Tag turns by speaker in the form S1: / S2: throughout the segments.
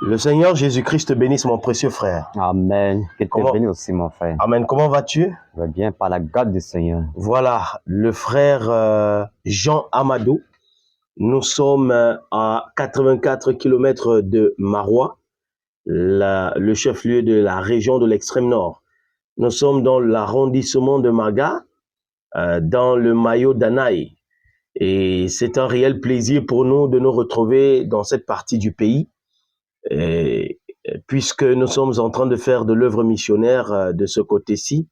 S1: Le Seigneur Jésus-Christ te bénisse, mon précieux frère.
S2: Amen. Que te bénisse aussi, mon frère.
S1: Amen. Comment vas-tu?
S2: Je vais bien par la grâce du Seigneur.
S1: Voilà, le frère Jean Amadou. Nous sommes à 84 km de Marois, le chef-lieu de la région de l'extrême nord. Nous sommes dans l'arrondissement de Maga, dans le maillot d'Anaï. Et c'est un réel plaisir pour nous de nous retrouver dans cette partie du pays, puisque nous sommes en train de faire de l'œuvre missionnaire de ce côté-ci.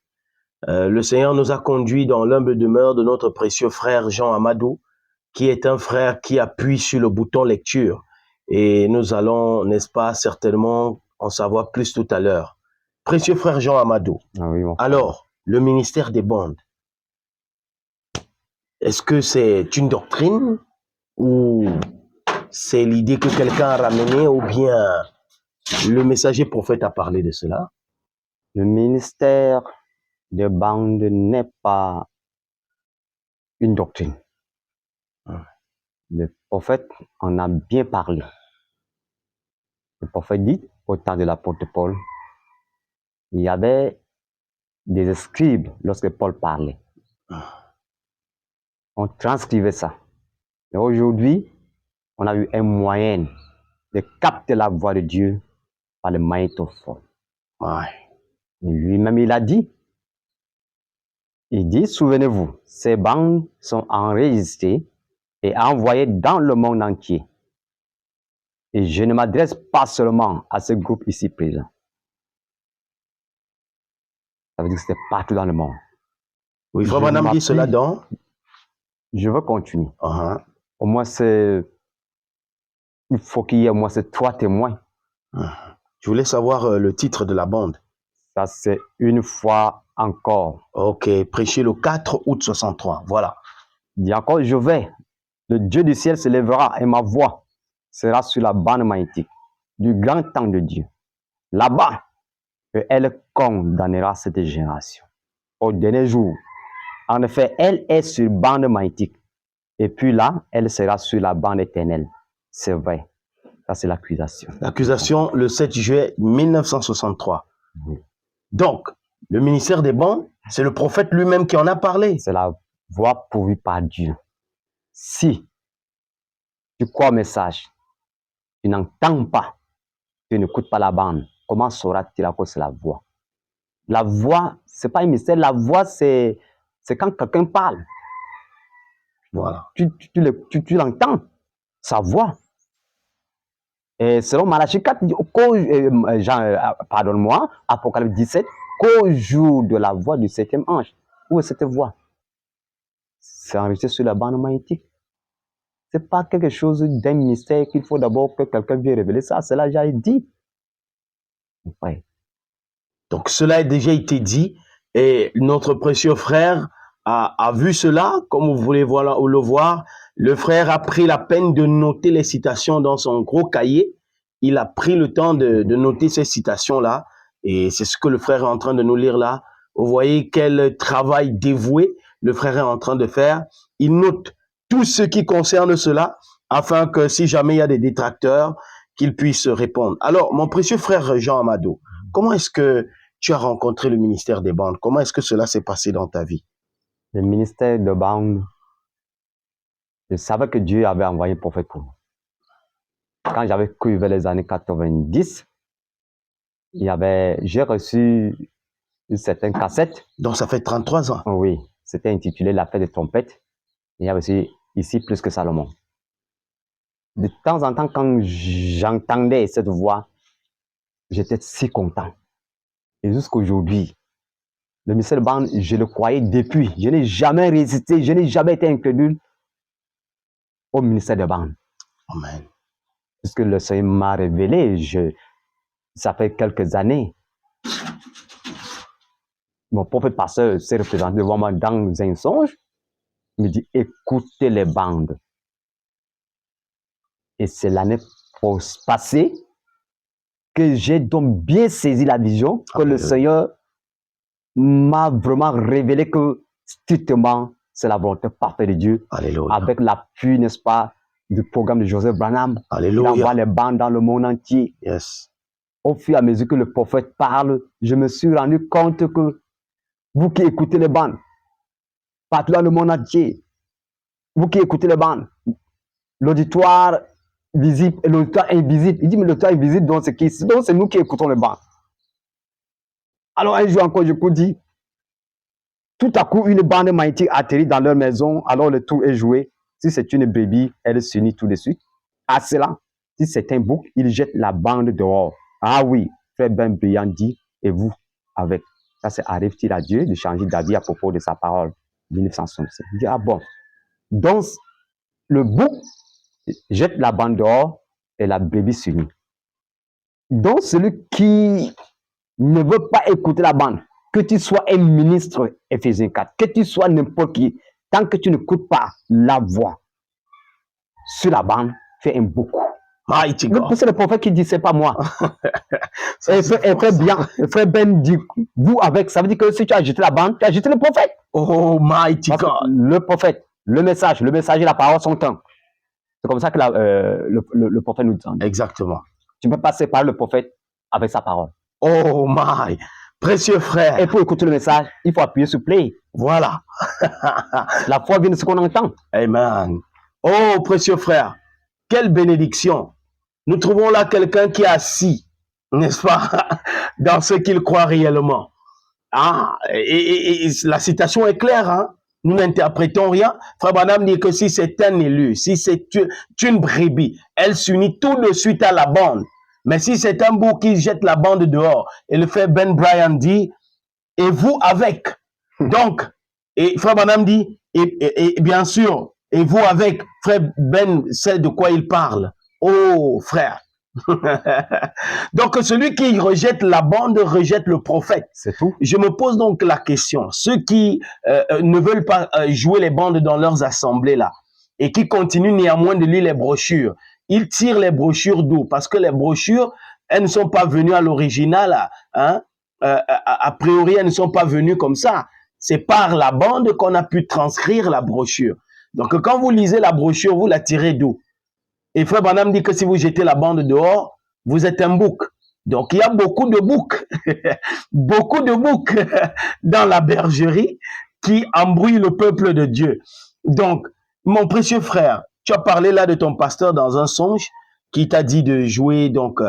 S1: Le Seigneur nous a conduits dans l'humble demeure de notre précieux frère Jean Amadou, qui est un frère qui appuie sur le bouton lecture. Et nous allons, n'est-ce pas, certainement en savoir plus tout à l'heure. Précieux frère Jean Amadou,
S2: Oui, mon frère.
S1: alors, le ministère des bandes, est-ce que c'est une doctrine ou c'est l'idée que quelqu'un a ramenée ou bien le messager prophète a parlé de cela?
S2: Le ministère de bande n'est pas une doctrine. Le prophète en a bien parlé. Le prophète dit, au temps de l'apôtre Paul, il y avait des scribes lorsque Paul parlait. On transcrivait ça. Et aujourd'hui, on a eu un moyen de capter la voix de Dieu par le magnétophone.
S1: Ouais.
S2: Et lui-même, il a dit, souvenez-vous, ces bandes sont enregistrées et envoyées dans le monde entier. Et je ne m'adresse pas seulement à ce groupe ici présent. Ça veut dire que c'est partout dans le monde.
S1: Oui, Frère Branham dit cela dans...
S2: Je veux continuer.
S1: Uh-huh.
S2: Au moins, il faut qu'il y ait au moins ces 3 témoins.
S1: Je voulais savoir le titre de la bande.
S2: Ça, c'est une fois encore.
S1: Ok, prêché le 4 août 63, voilà.
S2: Il dit encore, je vais. Le Dieu du ciel se lèvera et ma voix sera sur la bande magnétique du grand temps de Dieu. Là-bas, elle condamnera cette génération. Au dernier jour, en effet, elle est sur bande magnétique. Et puis là, elle sera sur la bande éternelle. C'est vrai. Ça, c'est l'accusation.
S1: L'accusation, le 7 juillet 1963.
S2: Oui.
S1: Donc, le ministère des bandes, c'est le prophète lui-même qui en a parlé.
S2: C'est la voix pourvue par Dieu. Si tu crois au message, tu n'entends pas, tu n'écoutes pas la bande, comment sauras-tu à quoi c'est la voix? La voix, ce n'est pas un mystère. La voix, c'est quand quelqu'un parle.
S1: Voilà.
S2: Tu l'entends, sa voix. Et selon Malachie 4, pardonne-moi, Apocalypse 17, qu'au jour de la voix du 7e ange, où est cette voix? C'est enregistré sur la bande magnétique. Ce n'est pas quelque chose d'un mystère qu'il faut d'abord que quelqu'un vienne révéler ça. Cela a déjà été dit. Ouais.
S1: Donc, cela a déjà été dit et notre précieux frère a vu cela, comme vous voulez le voir. Le frère a pris la peine de noter les citations dans son gros cahier. Il a pris le temps de noter ces citations-là et c'est ce que le frère est en train de nous lire là. Vous voyez quel travail dévoué le frère est en train de faire. Il note tout ce qui concerne cela afin que si jamais il y a des détracteurs, qu'ils puissent répondre. Alors, mon précieux frère Jean Amadou, comment est-ce que tu as rencontré le ministère des bandes? Comment est-ce que cela s'est passé dans ta vie?
S2: Le ministère des bandes, je savais que Dieu avait envoyé un prophète pour moi. Quand j'avais cru vers les années 90, j'ai reçu une certaine cassette.
S1: Donc, ça fait 33 ans.
S2: Oui, c'était intitulé La fête des trompettes. Il y avait aussi Ici plus que Salomon. De temps en temps, quand j'entendais cette voix, j'étais si content. Et jusqu'aujourd'hui, le ministère de bande, je le croyais depuis. Je n'ai jamais résisté, je n'ai jamais été incrédule au ministère de bande.
S1: Amen.
S2: Puisque le Seigneur m'a révélé, ça fait quelques années. Mon prophète pasteur s'est représenté devant moi dans un songe. Il me dit, écoutez les bandes. Et c'est l'année passée que j'ai donc bien saisi la vision, que le Seigneur m'a vraiment révélé que strictement c'est la volonté parfaite de Dieu.
S1: Alléluia.
S2: Avec l'appui, n'est-ce pas, du programme de Joseph Branham. Il
S1: Alléluia.
S2: envoie les bandes dans le monde entier.
S1: Yes.
S2: Au fur et à mesure que le prophète parle, je me suis rendu compte que vous qui écoutez les bandes, partout dans le monde entier, vous qui écoutez les bandes, l'auditoire visible et l'auditoire invisible. Il dit, mais l'auditoire invisible, donc c'est qui? Donc c'est nous qui écoutons les bandes. Alors un jour encore, je vous dis, tout à coup, une bande magnétique atterrit dans leur maison, alors le tour est joué. Si c'est une brebis, elle s'unit tout de suite. À cela, si c'est un bouc, il jette la bande dehors. Ah oui, frère Ben Briand dit, et vous, avec. Ça, c'est arrive-t-il à Dieu de changer d'avis à propos de sa parole? 1967. Il dit, ah bon. Donc, le bouc jette la bande dehors et la brebis s'unit. Donc, celui qui ne veut pas écouter la bande, que tu sois un ministre, Éphésiens 4, que tu sois n'importe qui, tant que tu n'écoutes pas la voix sur la bande, fais un bouc.
S1: Mighty God.
S2: C'est le prophète qui dit, c'est pas moi.
S1: Ça,
S2: Et
S1: c'est
S2: frère bien, frère Ben dit, vous avec, ça veut dire que si tu as jeté la bande, tu as jeté le prophète.
S1: Oh, mighty
S2: Parce que
S1: God.
S2: le prophète, le message et la parole sont un. C'est comme ça que le prophète nous dit.
S1: Exactement.
S2: Tu ne peux pas séparer le prophète avec sa parole.
S1: Oh, my. Précieux frère.
S2: Et pour écouter le message, il faut appuyer sur play.
S1: Voilà.
S2: La foi vient de ce qu'on entend.
S1: Amen. Oh, précieux frère. Quelle bénédiction. Nous trouvons là quelqu'un qui est assis, n'est-ce pas, dans ce qu'il croit réellement. Ah, et la citation est claire, hein. Nous n'interprétons rien. Frère Branham dit que si c'est un élu, si c'est une brebis, elle s'unit tout de suite à la bande. Mais si c'est un bouc qui jette la bande dehors, et le frère Ben Briand dit, et vous avec. Donc, et frère Branham dit, et bien sûr, et vous avec, frère Ben sait de quoi il parle. Oh, frère. Donc, celui qui rejette la bande rejette le prophète.
S2: C'est tout.
S1: Je me pose donc la question. Ceux qui ne veulent pas jouer les bandes dans leurs assemblées là et qui continuent néanmoins de lire les brochures, ils tirent les brochures d'où? Parce que les brochures, elles ne sont pas venues à l'original. Hein? A priori, elles ne sont pas venues comme ça. C'est par la bande qu'on a pu transcrire la brochure. Donc, quand vous lisez la brochure, vous la tirez d'où? Et frère Branham dit que si vous jetez la bande dehors, vous êtes un bouc. Donc, il y a beaucoup de boucs, beaucoup de boucs dans la bergerie qui embrouillent le peuple de Dieu. Donc, mon précieux frère, tu as parlé là de ton pasteur dans un songe qui t'a dit de jouer donc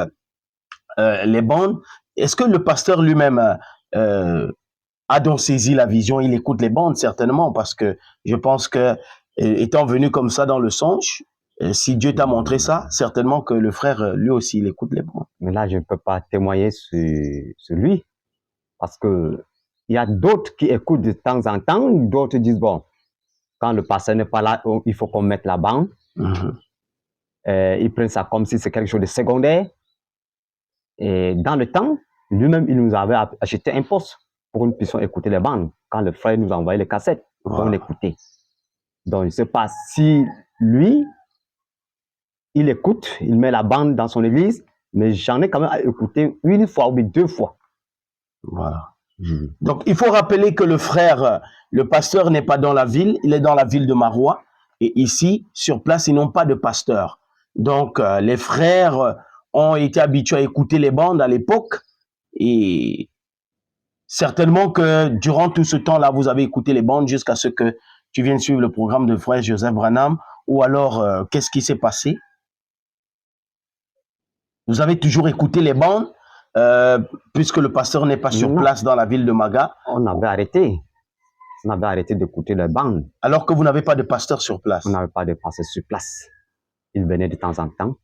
S1: les bandes. Est-ce que le pasteur lui-même a donc saisi la vision? Il écoute les bandes certainement parce que je pense que étant venu comme ça dans le songe, si Dieu t'a montré ça, certainement que le frère, lui aussi, il écoute les bandes.
S2: Mais là, je ne peux pas témoigner sur lui. Parce que il y a d'autres qui écoutent de temps en temps, d'autres disent, bon, quand le pasteur n'est pas là, il faut qu'on mette la bande. Ils prennent ça comme si c'est quelque chose de secondaire. Et dans le temps, lui-même, il nous avait acheté un poste pour que nous puissions écouter les bandes. Quand le frère nous envoyait les cassettes, on l'écoutait. Donc, je ne sais pas si lui, il écoute, il met la bande dans son église, mais j'en ai quand même écouté une fois ou deux fois.
S1: Voilà. Donc, il faut rappeler que le frère, le pasteur n'est pas dans la ville, il est dans la ville de Marois. Et ici, sur place, ils n'ont pas de pasteur. Donc, les frères ont été habitués à écouter les bandes à l'époque. Et certainement que durant tout ce temps-là, vous avez écouté les bandes jusqu'à ce que tu viennes suivre le programme de frère Joseph Branham. Ou alors, qu'est-ce qui s'est passé? Vous avez toujours écouté les bandes puisque le pasteur n'est pas sur place dans la ville de Maga.
S2: On avait arrêté. On avait arrêté d'écouter les bandes.
S1: Alors que vous n'avez pas de pasteur sur place.
S2: On n'avait pas de pasteur sur place. Il venait de temps en temps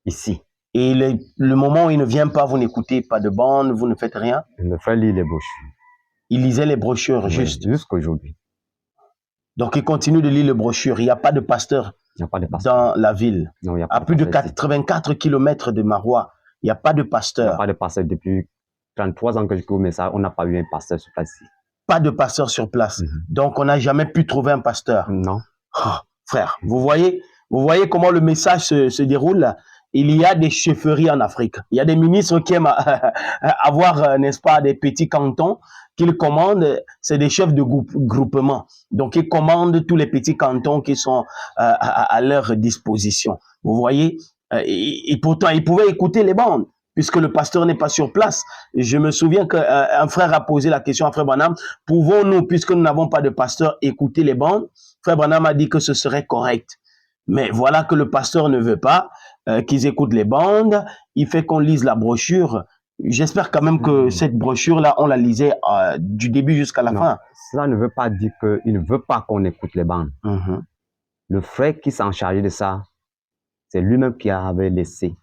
S2: ici.
S1: Et le moment où il ne vient pas, vous n'écoutez pas de bande, vous ne faites rien?
S2: Le frère lit les brochures.
S1: Il lisait les brochures juste.
S2: Jusqu'aujourd'hui.
S1: Donc il continue de lire les brochures. Il n'y a pas de pasteur, dans la ville.
S2: Non, il y a pas
S1: à
S2: de
S1: plus de
S2: pasteur
S1: 84 km de Marois, il n'y a pas de pasteur.
S2: Il n'y a pas de pasteur depuis 33 ans que je connais ça. On n'a pas eu un pasteur sur place ici.
S1: Pas de pasteur sur place. Donc on n'a jamais pu trouver un pasteur.
S2: Non.
S1: Oh, frère, vous voyez comment le message se déroule. Il y a des chefferies en Afrique. Il y a des ministres qui aiment avoir, n'est-ce pas, des petits cantons. qu'ils commandent, c'est des chefs de groupement. Donc, ils commandent tous les petits cantons qui sont à leur disposition. Vous voyez, et pourtant, ils pouvaient écouter les bandes, puisque le pasteur n'est pas sur place. Et je me souviens qu'un frère a posé la question à Frère Branham, pouvons-nous, puisque nous n'avons pas de pasteur, écouter les bandes? Frère Branham a dit que ce serait correct. Mais voilà que le pasteur ne veut pas qu'ils écoutent les bandes. Il fait qu'on lise la brochure. J'espère quand même que cette brochure-là, on la lisait du début jusqu'à la fin.
S2: Cela ne veut pas dire qu'il ne veut pas qu'on écoute les bandes.
S1: Mhm.
S2: Le frère qui s'en chargeait de ça, c'est lui-même qui avait laissé.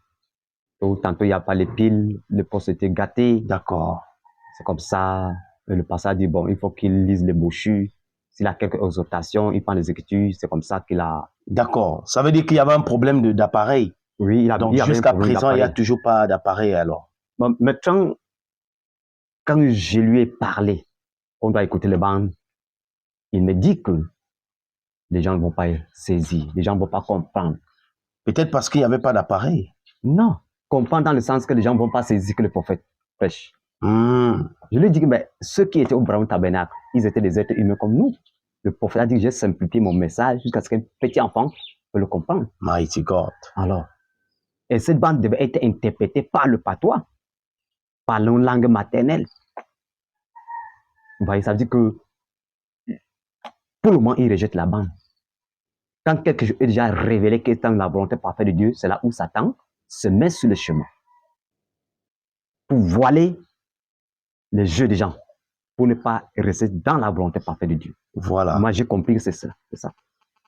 S2: Tantôt, il n'y a pas les piles, le poste était gâté.
S1: D'accord.
S2: C'est comme ça. Le pasteur a dit, bon, il faut qu'il lise les brochures. S'il a quelques exhortations, il prend les écritures. C'est comme ça qu'il a...
S1: D'accord. Ça veut dire qu'il y avait un problème d'appareil.
S2: Oui,
S1: donc jusqu'à présent, il n'y a toujours pas d'appareil alors.
S2: Bon, maintenant, quand je lui ai parlé, on doit écouter les bandes, il me dit que les gens ne vont pas saisir, les gens ne vont pas comprendre.
S1: Peut-être parce qu'il n'y avait pas d'appareil.
S2: Non, comprendre dans le sens que les gens ne vont pas saisir que le prophète prêche. Je lui ai dit que ceux qui étaient au Brown Tabernacle, ils étaient des êtres humains comme nous. Le prophète a dit que j'ai simplifié mon message jusqu'à ce qu'un petit enfant peut le comprendre.
S1: Mighty God.
S2: Alors, et cette bande devait être interprétée par le patois, par la langue maternelle. Vous voyez, ça veut dire que pour le moment, il rejette la bande. Quand quelque chose est déjà révélé qui est dans la volonté parfaite de Dieu, c'est là où Satan se met sur le chemin pour voiler les jeux des gens, pour ne pas rester dans la volonté parfaite de Dieu.
S1: Voilà.
S2: Moi, j'ai compris que c'est ça.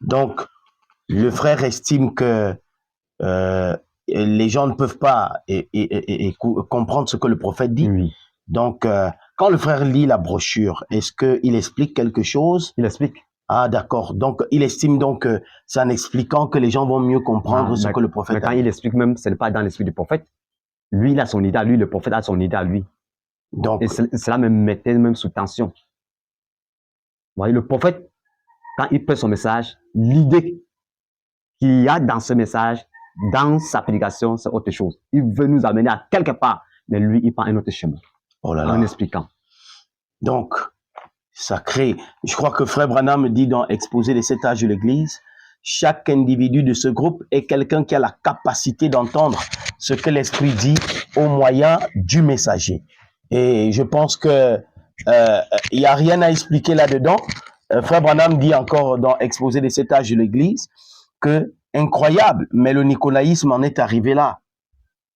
S1: Donc, le frère estime que les gens ne peuvent pas comprendre ce que le prophète dit.
S2: Oui.
S1: Donc, quand le frère lit la brochure, est-ce qu'il explique quelque chose?
S2: Il explique.
S1: Ah, d'accord. Donc, il estime donc que c'est en expliquant que les gens vont mieux comprendre ce que le prophète
S2: a dit. Mais quand il explique même, ce n'est pas dans l'esprit du prophète. Lui, il a son idée à lui, le prophète a son idée à lui. Donc, et cela me mettait même sous tension. Vous voyez, le prophète, quand il fait son message, l'idée qu'il y a dans ce message, dans sa prédication, c'est autre chose. Il veut nous amener à quelque part, mais lui, il prend un autre chemin.
S1: Oh là là.
S2: En expliquant.
S1: Donc, ça crée... Je crois que Frère Branham dit dans Exposé les 7 âges de l'Église, chaque individu de ce groupe est quelqu'un qui a la capacité d'entendre ce que l'Esprit dit au moyen du messager. Et je pense que il n'y a rien à expliquer là-dedans. Frère Branham dit encore dans Exposé les 7 âges de l'Église que, incroyable, mais le nicolaïsme en est arrivé là.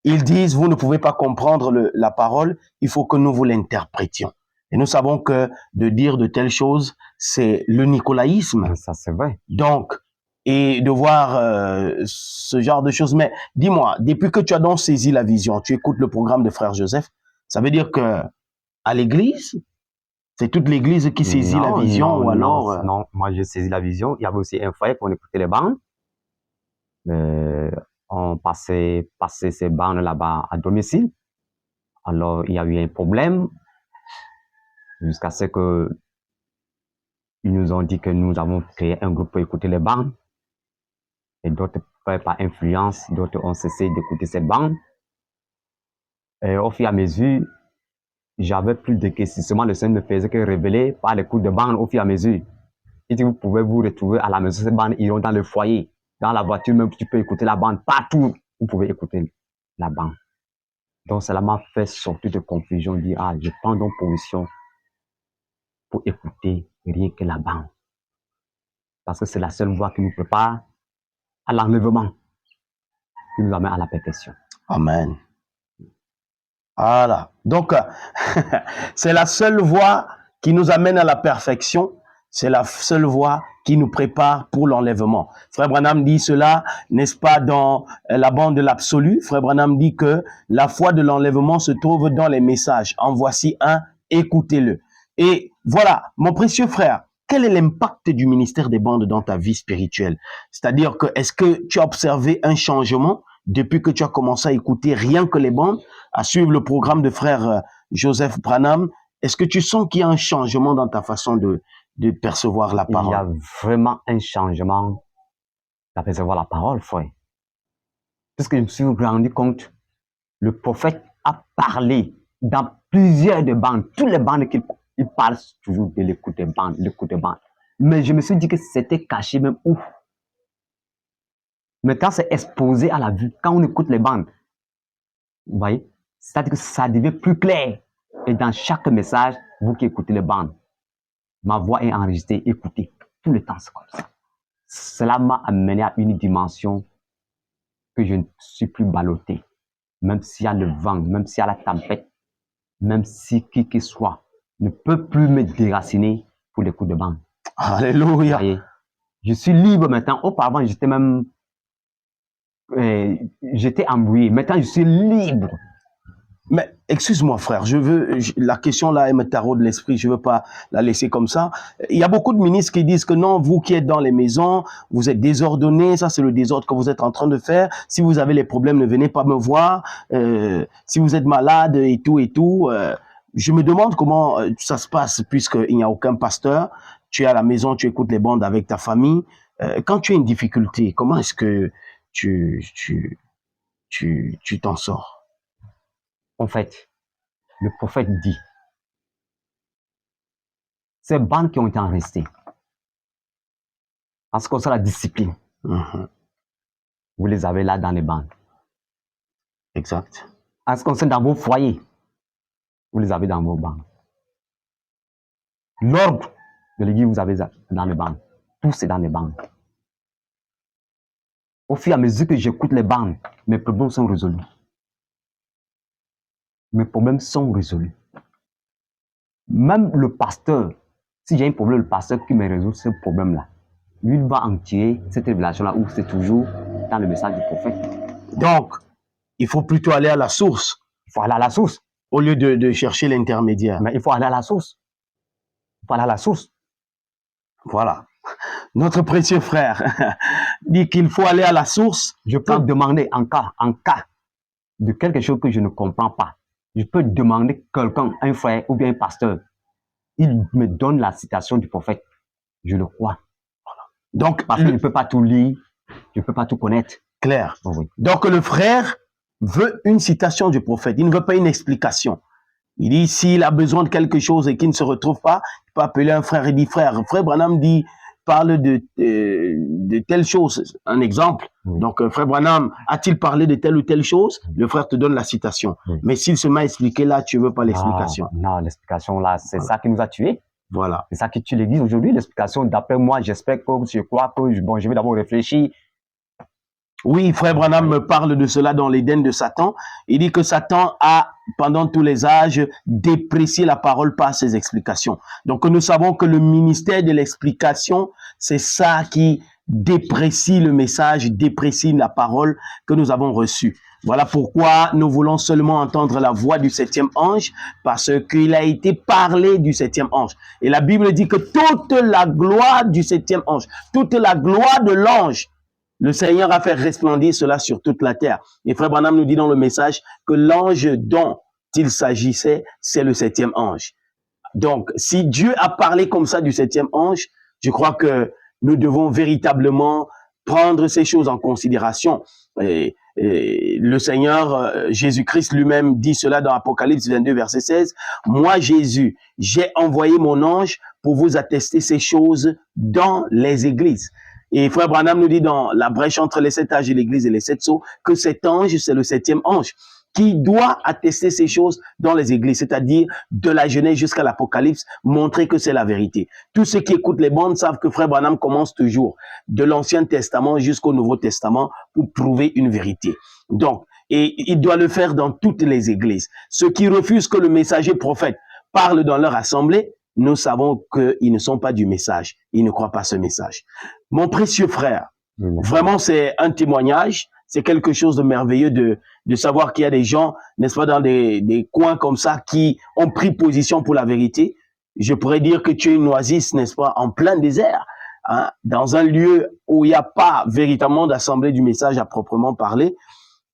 S1: Ils disent, vous ne pouvez pas comprendre la parole, il faut que nous vous l'interprétions. Et nous savons que de dire de telles choses, c'est le nicolaïsme.
S2: Ça, c'est vrai.
S1: Donc, et de voir ce genre de choses. Mais dis-moi, depuis que tu as donc saisi la vision, tu écoutes le programme de Frère Joseph, ça veut dire que à l'église, c'est toute l'église qui saisit la vision ou alors...
S2: Non, moi j'ai saisi la vision. Il y avait aussi un foyer pour écouter les bandes. On passait ces bandes là-bas à domicile. Alors, il y a eu un problème jusqu'à ce que ils nous ont dit que nous avons créé un groupe pour écouter les bandes. Et d'autres, par influence, d'autres ont cessé d'écouter ces bandes. Et au fur et à mesure, j'avais plus de questionnements. Le Seigneur ne faisait que révéler par les coups de bande au fur et à mesure. Il dit, vous pouvez vous retrouver à la maison, ces bandes iront dans le foyer, dans la voiture, même tu peux écouter la bande partout. Vous pouvez écouter la bande. Donc, cela m'a fait sortir de confusion, dire, ah, je prends donc position pour écouter rien que la bande. Parce que c'est la seule voie qui nous prépare à l'enlèvement, qui nous amène à la perfection.
S1: Amen. Voilà. Donc, c'est la seule voie qui nous amène à la perfection. C'est la seule voie qui nous prépare pour l'enlèvement. Frère Branham dit cela, n'est-ce pas, dans la bande de l'absolu. Frère Branham dit que la foi de l'enlèvement se trouve dans les messages. En voici un, écoutez-le. Et voilà, mon précieux frère, quel est l'impact du ministère des bandes dans ta vie spirituelle? C'est-à-dire que, est-ce que tu as observé un changement depuis que tu as commencé à écouter rien que les bandes, à suivre le programme de frère Joseph Branham? Est-ce que tu sens qu'il y a un changement dans ta façon de percevoir la parole?
S2: Il y a vraiment un changement de percevoir la parole, frère. Parce que je me suis rendu compte, le prophète a parlé dans plusieurs de bandes, toutes les bandes qu'il il parle toujours de l'écoute des bandes, l'écoute des bandes. Mais je me suis dit que c'était caché même où. Mais quand c'est exposé à la vue, quand on écoute les bandes, vous voyez, c'est-à-dire que ça devient plus clair. Et dans chaque message, vous qui écoutez les bandes, ma voix est enregistrée, écoutez. Tout le temps, c'est comme ça. Cela m'a amené à une dimension que je ne suis plus ballotté. Même s'il y a le vent, même s'il y a la tempête, même si qui que soit ne peut plus me déraciner pour les coups de bande.
S1: Alléluia.
S2: Voyez, je suis libre maintenant. Auparavant, j'étais même j'étais embrouillé. Maintenant, je suis libre.
S1: Mais excuse-moi, frère, la question là, elle me taraude l'esprit, je veux pas la laisser comme ça. Il y a beaucoup de ministres qui disent que non, vous qui êtes dans les maisons, vous êtes désordonnés, ça c'est le désordre que vous êtes en train de faire. Si vous avez les problèmes, ne venez pas me voir. Si vous êtes malade et tout et tout. Je me demande comment ça se passe puisqu'il n'y a aucun pasteur. Tu es à la maison, tu écoutes les bandes avec ta famille. Quand tu as une difficulté, comment est-ce que tu t'en sors?
S2: En fait, le prophète dit, ces bandes qui ont été enregistrées, en ce qui concerne la discipline, vous les avez là dans les bandes.
S1: Exact.
S2: En ce qui concerne dans vos foyers, vous les avez dans vos bandes. L'ordre de l'église, vous avez dans les bandes. Tout c'est dans les bandes. Au fur et à mesure que j'écoute les bandes, mes problèmes sont résolus. Mes problèmes sont résolus. Même le pasteur, si j'ai un problème, le pasteur qui me résout ce problème-là, lui, il va en tirer cette révélation-là où c'est toujours dans le message du prophète.
S1: Donc, il faut plutôt aller à la source.
S2: Il faut aller à la source.
S1: Au lieu de chercher l'intermédiaire.
S2: Mais il faut aller à la source. Il faut aller à la source.
S1: Voilà. Notre précieux frère dit qu'il faut aller à la source.
S2: Je peux demander en cas de quelque chose que je ne comprends pas. Je peux demander quelqu'un, un frère ou bien un pasteur. Il me donne la citation du prophète. Je le crois.
S1: Voilà. Donc,
S2: parce que je ne peux pas tout lire, je ne peux pas tout connaître.
S1: Clair.
S2: Oh oui.
S1: Donc, le frère veut une citation du prophète. Il ne veut pas une explication. Il dit, s'il a besoin de quelque chose et qu'il ne se retrouve pas, il peut appeler un frère et dit, frère Branham dit, parle de telle chose. Un exemple. Oui. Donc, frère Branham a-t-il parlé de telle ou telle chose? Le frère te donne la citation. Oui. Mais s'il se met à expliquer là, tu ne veux pas l'explication.
S2: Non, l'explication là, c'est ça qui nous a tués.
S1: Voilà.
S2: C'est ça qui tue l'église aujourd'hui. L'explication, d'après moi, j'espère que je crois que bon, je vais d'abord réfléchir.
S1: Oui, frère Branham me parle de cela dans l'Éden de Satan. Il dit que Satan a, pendant tous les âges, déprécié la parole par ses explications. Donc, nous savons que le ministère de l'explication, c'est ça qui déprécie le message, déprécie la parole que nous avons reçue. Voilà pourquoi nous voulons seulement entendre la voix du septième ange, parce qu'il a été parlé du septième ange. Et la Bible dit que toute la gloire du septième ange, toute la gloire de l'ange, le Seigneur a fait resplendir cela sur toute la terre. Et frère Branham nous dit dans le message que l'ange dont il s'agissait, c'est le septième ange. Donc, si Dieu a parlé comme ça du septième ange, je crois que nous devons véritablement prendre ces choses en considération. Et le Seigneur Jésus-Christ lui-même dit cela dans Apocalypse 22, verset 16. Moi, Jésus, j'ai envoyé mon ange pour vous attester ces choses dans les églises. Et frère Branham nous dit dans la brèche entre les 7 âges de l'église et les 7 sceaux que cet ange, c'est le septième ange qui doit attester ces choses dans les églises, c'est-à-dire de la Genèse jusqu'à l'Apocalypse, montrer que c'est la vérité. Tous ceux qui écoutent les bandes savent que frère Branham commence toujours de l'Ancien Testament jusqu'au Nouveau Testament pour prouver une vérité. Donc, et il doit le faire dans toutes les églises. Ceux qui refusent que le messager prophète parle dans leur assemblée, nous savons qu'ils ne sont pas du message. Ils ne croient pas ce message. Mon précieux frère, vraiment c'est un témoignage, c'est quelque chose de merveilleux de savoir qu'il y a des gens, n'est-ce pas, dans des coins comme ça qui ont pris position pour la vérité. Je pourrais dire que tu es une oasis, n'est-ce pas, en plein désert, hein, dans un lieu où il n'y a pas véritablement d'assemblée du message à proprement parler.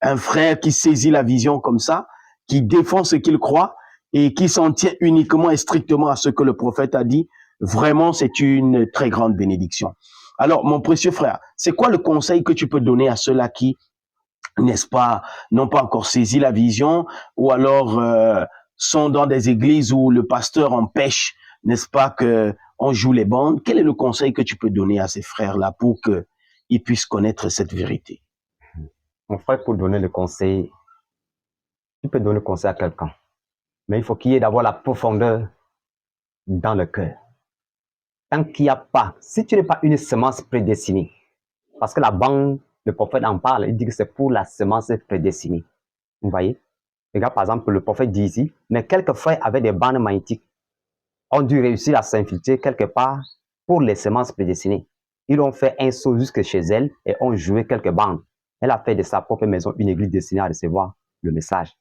S1: Un frère qui saisit la vision comme ça, qui défend ce qu'il croit, et qui s'en tient uniquement et strictement à ce que le prophète a dit, vraiment, c'est une très grande bénédiction. Alors, mon précieux frère, c'est quoi le conseil que tu peux donner à ceux-là qui, n'est-ce pas, n'ont pas encore saisi la vision, ou alors sont dans des églises où le pasteur empêche, n'est-ce pas, que on joue les bandes. Quel est le conseil que tu peux donner à ces frères-là pour qu'ils puissent connaître cette vérité?
S2: Mon frère, pour donner le conseil, tu peux donner le conseil à quelqu'un. Mais il faut qu'il y ait d'abord la profondeur dans le cœur. Tant qu'il n'y a pas, si tu n'es pas une semence prédestinée, parce que la bande, le prophète en parle, il dit que c'est pour la semence prédestinée. Vous voyez? Regarde, par exemple, le prophète dit ici, mais quelques frères avaient des bandes magnétiques, ont dû réussir à s'infiltrer quelque part pour les semences prédestinées. Ils ont fait un saut jusque chez elle et ont joué quelques bandes. Elle a fait de sa propre maison une église destinée à recevoir le message.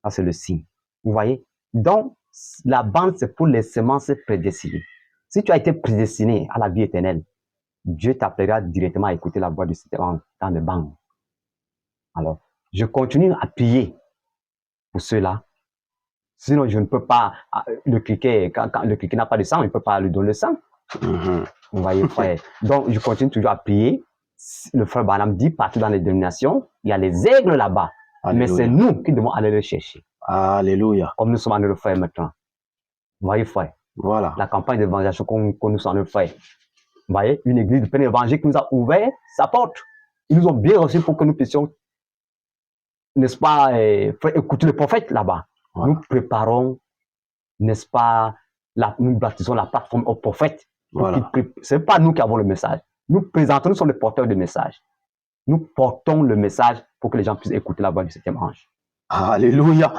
S2: Ça, c'est le signe. Vous voyez? Donc, la bande, c'est pour les semences prédestinées. Si tu as été prédestiné à la vie éternelle, Dieu t'appellera directement à écouter la voix du Seigneur dans les bandes. Alors, je continue à prier pour ceux-là. Sinon, je ne peux pas le cliquer. Quand le cliquer n'a pas de sang, il ne peut pas lui donner le sang. Vous voyez, frère. Donc, je continue toujours à prier. Le frère Branham dit, partout dans les dénominations, il y a les aigles là-bas. Mais c'est nous qui devons aller les chercher.
S1: Alléluia.
S2: Comme nous sommes en train de le faire maintenant. Vous voyez, frère.
S1: Voilà.
S2: La campagne d'évangélisation que nous sommes en train de faire. Vous voyez, une église de plein évangile qui nous a ouvert sa porte. Ils nous ont bien reçus pour que nous puissions, n'est-ce pas, faire écouter le prophète là-bas. Voilà. Nous préparons, n'est-ce pas, nous baptisons la plateforme au prophète. Voilà. Ce n'est pas nous qui avons le message. Nous présentons, nous sommes les porteurs de message. Nous portons le message pour que les gens puissent écouter la voix du septième ange.
S1: Alléluia.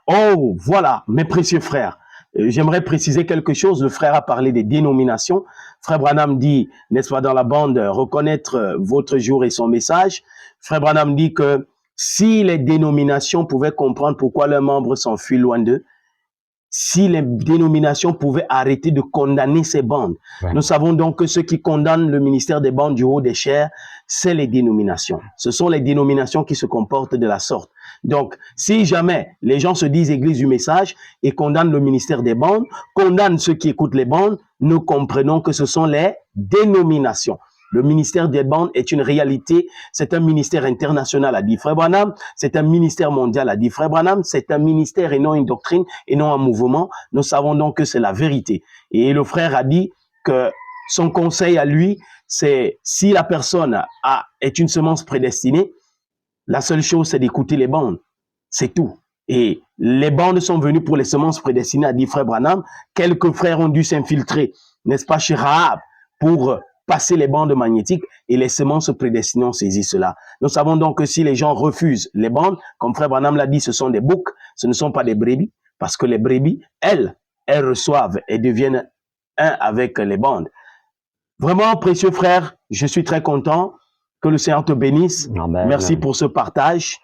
S1: Oh, voilà, mes précieux frères. J'aimerais préciser quelque chose. Le frère a parlé des dénominations. Frère Branham dit, n'est-ce pas, dans la bande, reconnaître votre jour et son message. Frère Branham dit que si les dénominations pouvaient comprendre pourquoi leurs membres s'enfuient loin d'eux, si les dénominations pouvaient arrêter de condamner ces bandes. Ouais. Nous savons donc que ceux qui condamnent le ministère des bandes du haut des chairs, c'est les dénominations. Ce sont les dénominations qui se comportent de la sorte. Donc, si jamais les gens se disent Église du message et condamnent le ministère des bandes, condamnent ceux qui écoutent les bandes, nous comprenons que ce sont les dénominations. Le ministère des bandes est une réalité, c'est un ministère international, a dit Frère Branham, c'est un ministère mondial, a dit Frère Branham, c'est un ministère et non une doctrine et non un mouvement. Nous savons donc que c'est la vérité. Et le frère a dit que son conseil à lui, c'est si la personne est une semence prédestinée, la seule chose c'est d'écouter les bandes, c'est tout. Et les bandes sont venues pour les semences prédestinées, a dit Frère Branham. Quelques frères ont dû s'infiltrer, n'est-ce pas, chez Rahab, pour passer les bandes magnétiques et les semences prédestinées ont saisi cela. Nous savons donc que si les gens refusent les bandes, comme Frère Branham l'a dit, ce sont des boucs, ce ne sont pas des brebis, parce que les brebis, elles reçoivent et deviennent un avec les bandes. Vraiment, précieux frère, je suis très content. Que le Seigneur te bénisse. Amen. Merci pour ce partage.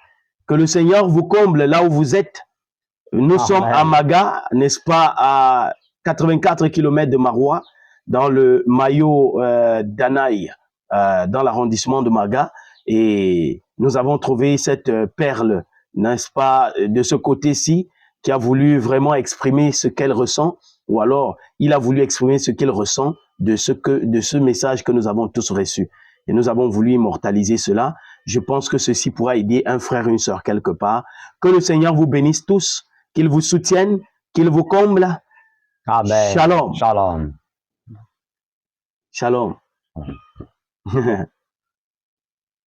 S1: Que le Seigneur vous comble là où vous êtes. Nous sommes à Maga, n'est-ce pas, à 84 km de Maroua, dans le maillot d'Anaï, dans l'arrondissement de Maga. Et nous avons trouvé cette perle, n'est-ce pas, de ce côté-ci, qui a voulu vraiment exprimer ce qu'elle ressent, ou alors il a voulu exprimer ce qu'il ressent de ce message que nous avons tous reçu. Et nous avons voulu immortaliser cela. Je pense que ceci pourra aider un frère et une sœur quelque part. Que le Seigneur vous bénisse tous, qu'il vous soutienne, qu'il vous comble.
S2: Amen.
S1: Shalom.
S2: Shalom.
S1: Shalom.